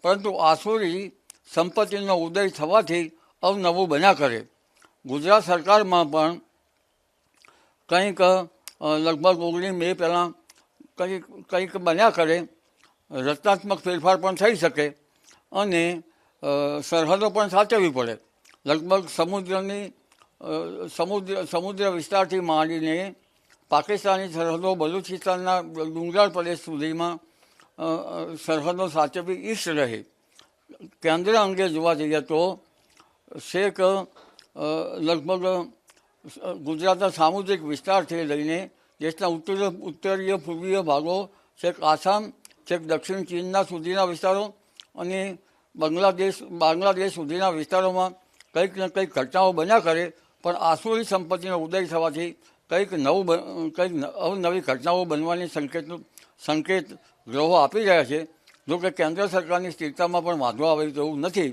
પરંતુ આસુરી સંપત્તિનો ઉદય થવાથી અવનવું બન્યા કરે. ગુજરાત સરકારમાં પણ કંઈક લગભગ 19 મે પહેલાં કંઈક બન્યા કરે, રચનાત્મક ફેરફાર પણ થઈ શકે અને સરહદો પણ સાચવવી પડે. લગભગ સમુદ્ર વિસ્તારથી માંડીને પાકિસ્તાની સરહદો, બલુચિસ્તાનના ડુંગરાળ પ્રદેશ સુધીમાં સરહદો સાચવવી ઈષ્ટ રહે. કેન્દ્ર અંગે જોવા જઈએ તો શેખ લગભગ ગુજરાતના સામુદ્રિક વિસ્તારથી લઈને દેશના ઉત્તરીય પૂર્વીય ભાગો, છેક આસામ, છેક દક્ષિણ ચીનના સુધીના વિસ્તારો અને બાંગ્લાદેશ સુધીના વિસ્તારોમાં કંઈક ને કંઈક ઘટનાઓ બન્યા કરે. પણ આસુરી સંપત્તિનો ઉદય થવાથી કંઈક અવનવી ઘટનાઓ બનવાની સંકેત ગ્રહો આપી રહ્યા છે. જોકે કેન્દ્ર સરકારની સ્થિરતામાં પણ વાંધો આવે તેવું નથી.